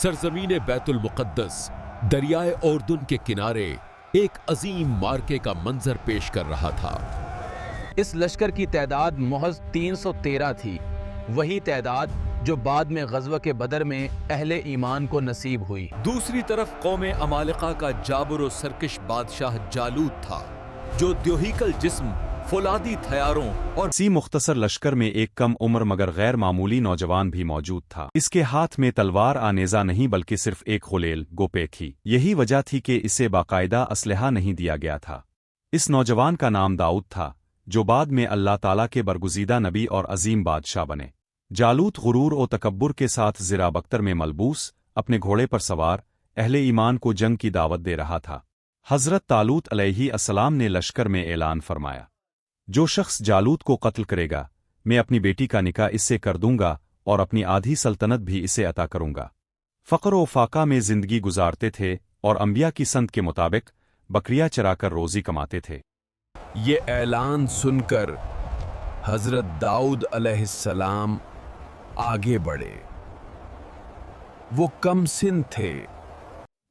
सरजमीन बैतुल मुक़द्दस दरियाए उर्दुन के किनारे एक अजीम मार्के का मंजर पेश कर रहा था। इस लश्कर की तादाद महज 313 थी, वही तादाद जो बाद में ग़ज़वा के बदर में अहले ईमान को नसीब हुई। दूसरी तरफ कौम अमालिका का जाबर और सरकश बादशाह जालूत था, जो द्योहिकल जिस्म, फौलादी हथियारों और इसी मुख्तसर लश्कर में एक कम उम्र मगर गैर मामूली नौजवान भी मौजूद था। इसके हाथ में तलवार आनेजा नहीं बल्कि सिर्फ एक खुलेल गोपे थी। यही वजह थी कि इसे बाकायदा असलहा नहीं दिया गया था। इस नौजवान का नाम दाऊद था, जो बाद में अल्लाह ताला के बरगुज़ीदा नबी और अजीम बादशाह बने। जालूत गुरूर और तकब्बुर के साथ ज़िरा बख्तर में मलबूस अपने घोड़े पर सवार अहले ईमान को जंग की दावत दे रहा था। हज़रत तालूत अलैहिस्सलाम ने लश्कर में ऐलान फरमाया, जो शख्स जालूत को कत्ल करेगा, मैं अपनी बेटी का निकाह इससे कर दूंगा और अपनी आधी सल्तनत भी इसे अता करूंगा। फ़क्र व फाका में ज़िंदगी गुजारते थे और अंबिया की संत के मुताबिक बकरियां चराकर रोज़ी कमाते थे। ये ऐलान सुनकर हज़रत दाऊद अलैहिस्सलाम आगे बढ़े। वो कम सिन थे।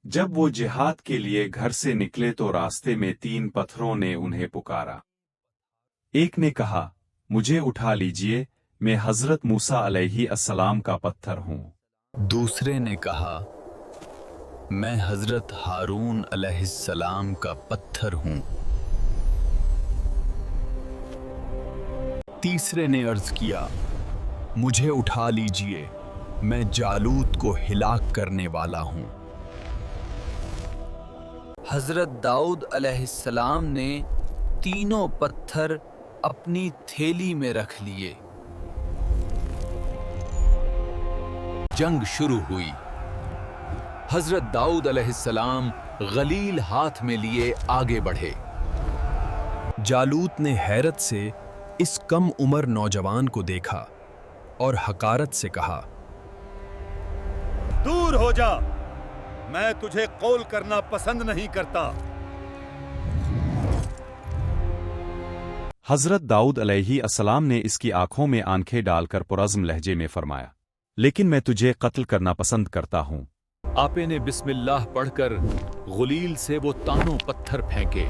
जब वो जिहाद के लिए घर से निकले तो रास्ते में 3 पत्थरों ने उन्हें पुकारा। एक ने कहा, मुझे उठा लीजिए, मैं हज़रत मूसा अलैहिस्सलाम का पत्थर हूँ। दूसरे ने कहा, मैं हज़रत हारून अलैहिस्सलाम का पत्थर हूँ। तीसरे ने अर्ज किया, मुझे उठा लीजिए, मैं जालूत को हिलाक करने वाला हूँ। हज़रत दाऊद अलैहिस्सलाम ने तीनों पत्थर अपनी थैली में रख लिए। जंग शुरू हुई। हज़रत दाऊद अलैहिस्सलाम गलील हाथ में लिए आगे बढ़े। जालूत ने हैरत से इस कम उम्र नौजवान को देखा और हकारत से कहा, दूर हो जा, मैं तुझे कौल करना पसंद नहीं करता। हज़रत दाऊद अलैहिस्सलाम ने इसकी आंखों में आंखें डालकर पुरज़्म लहजे में फरमाया, लेकिन मैं तुझे कत्ल करना पसंद करता हूँ। आपे ने बिस्मिल्लाह पढ़कर गुलील से वो तानों पत्थर फेंके।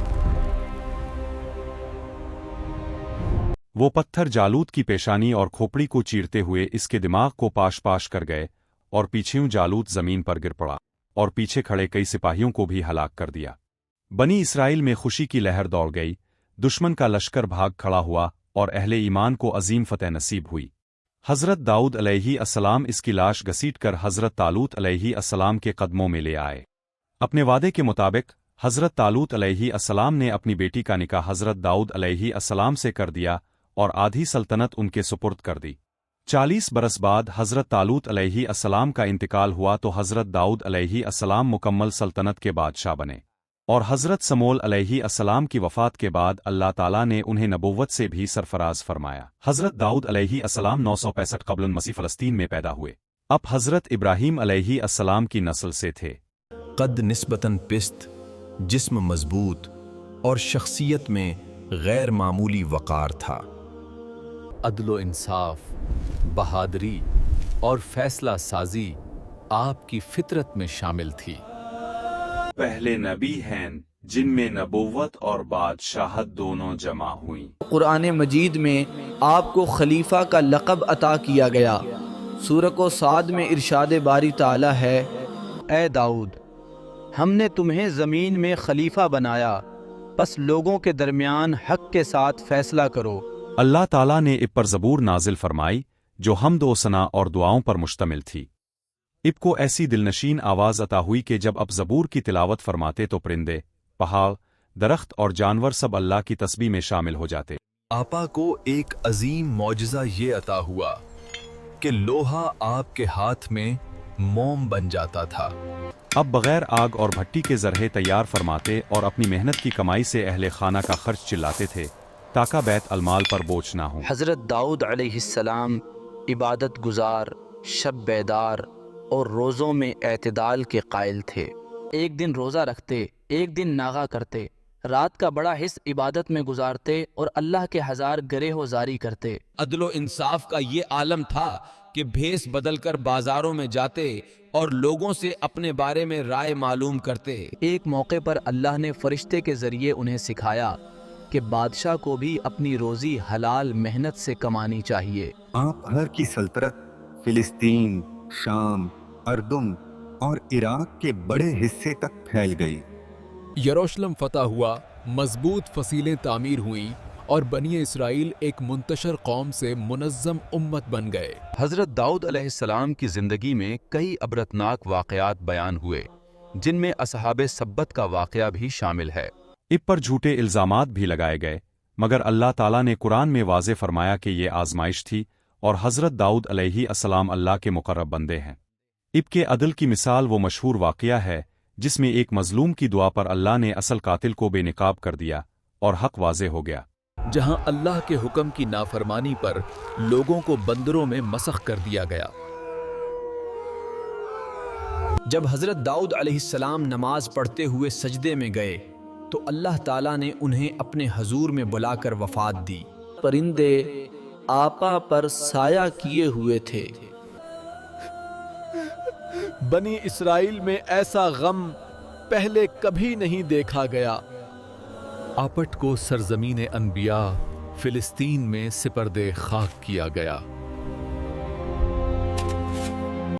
वो पत्थर जालूत की पेशानी और खोपड़ी को चीरते हुए इसके दिमाग को पाश पाश कर गए और पीछेयों जालूत जमीन पर गिर पड़ा और पीछे खड़े कई सिपाहियों को भी हलाक कर दिया। बनी इसराइल में खुशी की लहर दौड़ गई। दुश्मन का लश्कर भाग खड़ा हुआ और अहले ईमान को अजीम फतह नसीब हुई। हज़रत दाऊद अलैहिस्सलाम इसकी लाश घसीटकर हज़रत तालूत अलैहिस्सलाम के कदमों में ले आए। अपने वादे के मुताबिक हज़रत तालूत अलैहिस्सलाम ने अपनी बेटी का निकाह हज़रत दाऊद अलैहिस्सलाम से कर दिया और आधी सल्तनत उनके सुपुर्द कर दी। 40 बरस बाद हज़रत तालूत अलैहिस्सलाम का इंतकाल हुआ तो हज़रत दाऊद अलैहिस्सलाम मुकम्मल सल्तनत के बादशाह बने और हज़रत समूल अलैहिस्सलाम की वफ़ात के बाद अल्लाह ताला ने उन्हें नबुव्वत से भी सरफराज फरमाया। हज़रत दाऊद अलैहिस्सलाम 965 क़ब्ल मसीह फ़लस्तीन में पैदा हुए। अब हज़रत इब्राहीम अलैहिस्सलाम की नस्ल से थे। कद निस्बतन पिस्त, जिस्म मजबूत और शख्सियत में गैर मामूली वक़ार था। अदलो इंसाफ, बहादुरी और फैसला साजी आपकी फितरत में शामिल थी। पहले नबी हैं जिनमें नबुव्वत और बादशाहत दोनों जमा हुई। कुरान मजीद में आपको खलीफा का लक़ब अता किया गया। सूरह साद में इरशाद बारी ताला है, ए दाऊद, हमने तुम्हें ज़मीन में खलीफा बनाया, बस लोगों के दरमियान हक के साथ फैसला करो। अल्लाह ताला ने इब पर ज़बूर नाजिल फरमाई जो हम्द व सना और दुआओं पर मुश्तमिल थी। इब को ऐसी दिलनशीन आवाज़ अता हुई कि जब अब ज़बूर की तिलावत फरमाते तो परिंदे, पहाड़, दरख्त और जानवर सब अल्लाह की तस्बीह में शामिल हो जाते। आपा को एक अजीम मौजज़ा ये अता हुआ कि लोहा आपके हाथ में मोम बन जाता था। अब बगैर आग और भट्टी के ज़रहे तैयार फरमाते और अपनी मेहनत की कमाई से अहले खाना का खर्च चिल्लाते थे ताका बैत अलमाल पर बोझ ना हो। हज़रत दाऊद अलैहिस्सलाम इबादत गुजार, शब बेदार और रोज़ों में एतदाल के कायल थे। एक दिन रोज़ा रखते, एक दिन नागा करते, रात का बड़ा हिस्स इबादत में गुजारते और अल्लाह के 1000 गरे हो जारी करते। अदलो इंसाफ का ये आलम था کہ بھیس بدل کر بازاروں میں جاتے اور لوگوں سے اپنے بارے میں رائے معلوم کرتے۔ ایک موقع پر اللہ نے فرشتے کے ذریعے انہیں سکھایا کہ بادشاہ کو بھی اپنی روزی حلال محنت سے کمانی چاہیے۔ آپ ہر کی سلطنت فلسطین، شام، اردن اور عراق کے بڑے حصے تک پھیل گئی۔ یروشلم فتح ہوا، مضبوط فصیلیں تعمیر ہوئیں اور بنی اسرائیل ایک منتشر قوم سے منظم امت بن گئے۔ حضرت داؤد علیہ السلام کی زندگی میں کئی عبرتناک واقعات بیان ہوئے، جن میں اصحاب سبت کا واقعہ بھی شامل ہے۔ اب پر جھوٹے الزامات بھی لگائے گئے، مگر اللہ تعالیٰ نے قرآن میں واضح فرمایا کہ یہ آزمائش تھی اور حضرت داؤد علیہ السلام اللہ کے مقرب بندے ہیں۔ اب کے عدل کی مثال وہ مشہور واقعہ ہے جس میں ایک مظلوم کی دعا پر اللہ نے اصل قاتل کو بے نقاب کر دیا اور حق واضح ہو گیا۔ جہاں اللہ کے حکم کی نافرمانی پر لوگوں کو بندروں میں مسخ کر دیا گیا۔ جب حضرت داؤد علیہ السلام نماز پڑھتے ہوئے سجدے میں گئے تو اللہ تعالیٰ نے انہیں اپنے حضور میں بلا کر وفات دی۔ پرندے آپا پر سایہ کیے ہوئے تھے۔ بنی اسرائیل میں ایسا غم پہلے کبھی نہیں دیکھا گیا۔ آپٹ کو سرزمین انبیاء فلسطین میں سپرد خاک کیا گیا۔